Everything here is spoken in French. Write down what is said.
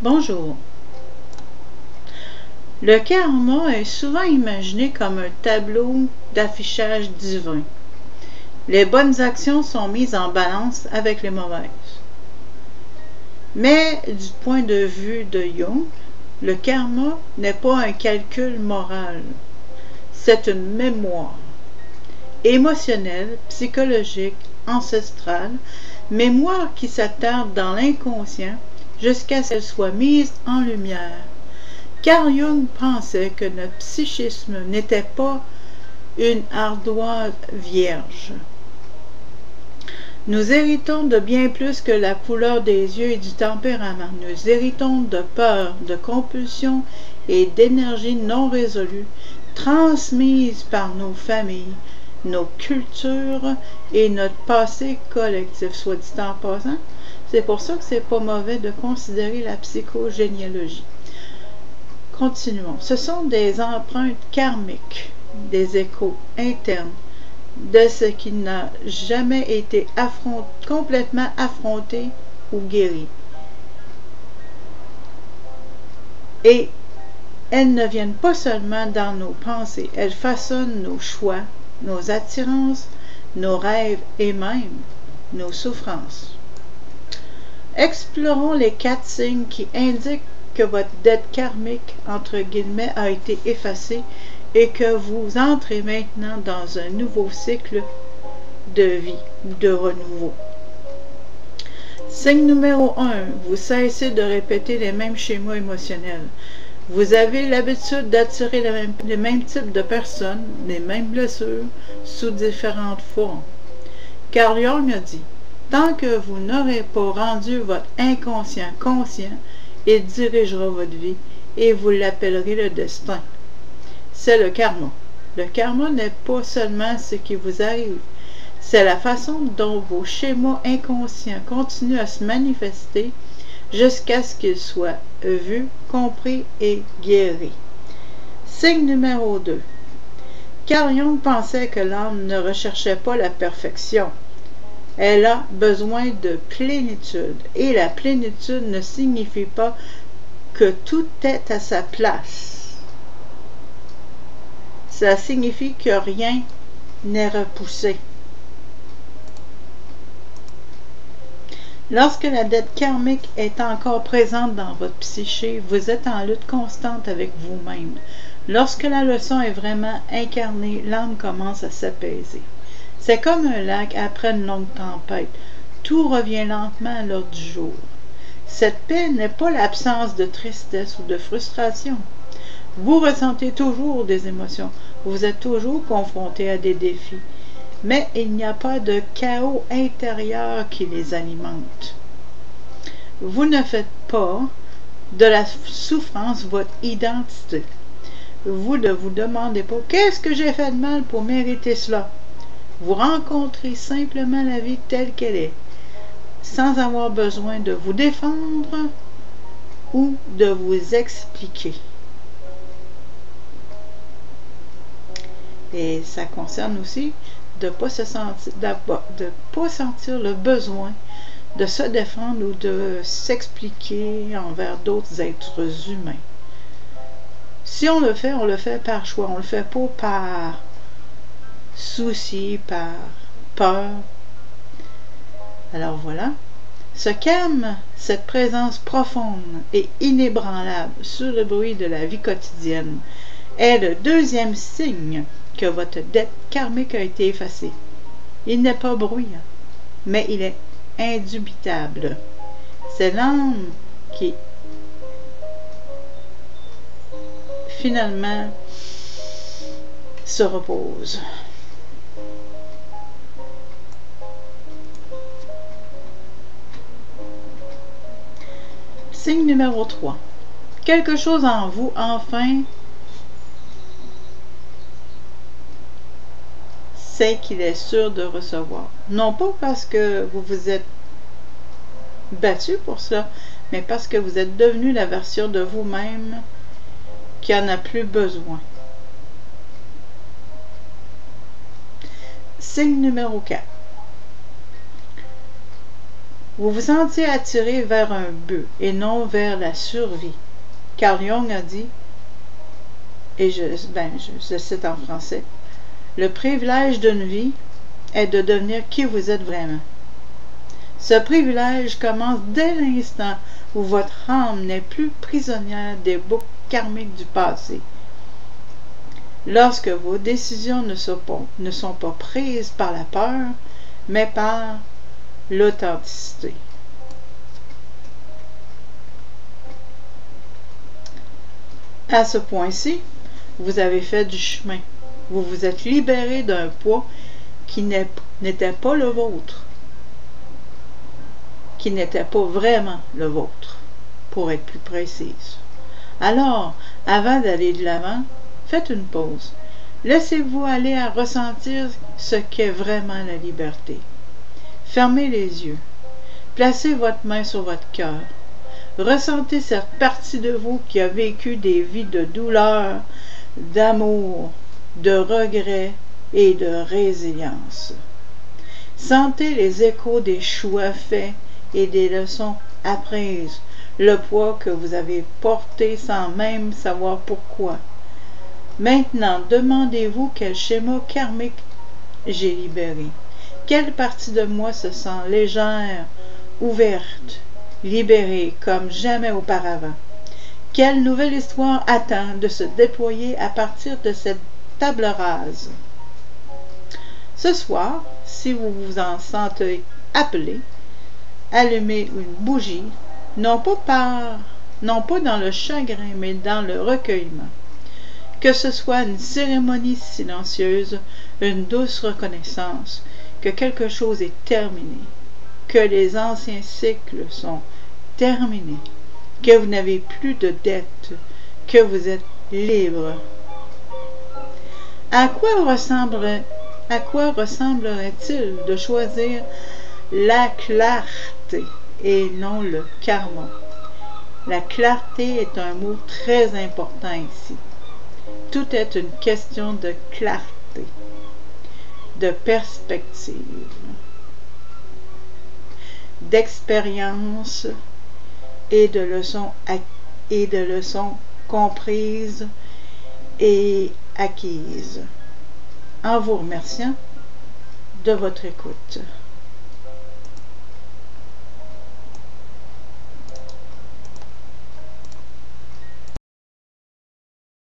Bonjour. Le karma est souvent imaginé comme un tableau d'affichage divin. Les bonnes actions sont mises en balance avec les mauvaises. Mais du point de vue de Jung, le karma n'est pas un calcul moral. C'est une mémoire émotionnelle, psychologique, ancestrale, mémoire qui s'attarde dans l'inconscient jusqu'à ce qu'elle soit mise en lumière. Carl Jung pensait que notre psychisme n'était pas une ardoise vierge. Nous héritons de bien plus que la couleur des yeux et du tempérament. Nous héritons de peur, de compulsion et d'énergie non résolue, transmises par nos familles, nos cultures et notre passé collectif, soit dit en passant. C'est pour ça que c'est pas mauvais de considérer la psychogénéalogie. Continuons. Ce sont des empreintes karmiques, des échos internes de ce qui n'a jamais été complètement affronté ou guéri. Et elles ne viennent pas seulement dans nos pensées, elles façonnent nos choix, nos attirances, nos rêves et même nos souffrances. Explorons les 4 signes qui indiquent que votre dette karmique, entre guillemets, a été effacée et que vous entrez maintenant dans un nouveau cycle de vie, de renouveau. Signe numéro 1, vous cessez de répéter les mêmes schémas émotionnels. Vous avez l'habitude d'attirer les mêmes types de personnes, les mêmes blessures, sous différentes formes. Carl Jung a dit, tant que vous n'aurez pas rendu votre inconscient conscient, il dirigera votre vie et vous l'appellerez le destin. C'est le karma. Le karma n'est pas seulement ce qui vous arrive, c'est la façon dont vos schémas inconscients continuent à se manifester jusqu'à ce qu'ils soient vus, compris et guéris. Signe numéro 2. Carl Jung pensait que l'âme ne recherchait pas la perfection. Elle a besoin de plénitude. Et la plénitude ne signifie pas que tout est à sa place. Ça signifie que rien n'est repoussé. Lorsque la dette karmique est encore présente dans votre psyché, vous êtes en lutte constante avec vous-même. Lorsque la leçon est vraiment incarnée, l'âme commence à s'apaiser. C'est comme un lac après une longue tempête. Tout revient lentement à l'ordre du jour. Cette paix n'est pas l'absence de tristesse ou de frustration. Vous ressentez toujours des émotions. Vous êtes toujours confronté à des défis. Mais il n'y a pas de chaos intérieur qui les alimente. Vous ne faites pas de la souffrance votre identité. Vous ne vous demandez pas « Qu'est-ce que j'ai fait de mal pour mériter cela ?» Vous rencontrez simplement la vie telle qu'elle est, sans avoir besoin de vous défendre ou de vous expliquer. Et ça concerne aussi de ne pas sentir le besoin de se défendre ou de s'expliquer envers d'autres êtres humains. Si on le fait par choix. On le fait pas par souci, par peur. Alors voilà. Ce calme, cette présence profonde et inébranlable sur le bruit de la vie quotidienne est le deuxième signe que votre dette karmique a été effacée. Il n'est pas bruyant, mais il est indubitable. C'est l'âme qui finalement se repose. Signe numéro 3. Quelque chose en vous, enfin, sait qu'il est sûr de recevoir. Non pas parce que vous vous êtes battu pour cela, mais parce que vous êtes devenu la version de vous-même qui en a plus besoin. Signe numéro 4. Vous vous sentiez attiré vers un but et non vers la survie. Carl Jung a dit, et je cite en français, « Le privilège d'une vie est de devenir qui vous êtes vraiment. » Ce privilège commence dès l'instant où votre âme n'est plus prisonnière des boucles karmiques du passé. Lorsque vos décisions ne sont pas prises par la peur, mais par l'authenticité. À ce point-ci, vous avez fait du chemin. Vous vous êtes libéré d'un poids qui n'était pas le vôtre, qui n'était pas vraiment le vôtre, pour être plus précise. Alors, avant d'aller de l'avant, faites une pause. Laissez-vous aller à ressentir ce qu'est vraiment la liberté. Fermez les yeux. Placez votre main sur votre cœur. Ressentez cette partie de vous qui a vécu des vies de douleur, d'amour, de regret et de résilience. Sentez les échos des choix faits et des leçons apprises, le poids que vous avez porté sans même savoir pourquoi. Maintenant, demandez-vous quel schéma karmique j'ai libéré. Quelle partie de moi se sent légère, ouverte, libérée comme jamais auparavant? Quelle nouvelle histoire attend de se déployer à partir de cette table rase? Ce soir, si vous vous en sentez appelé, allumez une bougie, non pas dans le chagrin, mais dans le recueillement. Que ce soit une cérémonie silencieuse, une douce reconnaissance, que quelque chose est terminé, que les anciens cycles sont terminés, que vous n'avez plus de dettes, que vous êtes libre. À quoi ressemblerait-il de choisir la clarté et non le karma? La clarté est un mot très important ici. Tout est une question de clarté, de perspective, d'expérience et de leçons comprises et acquises. En vous remerciant de votre écoute.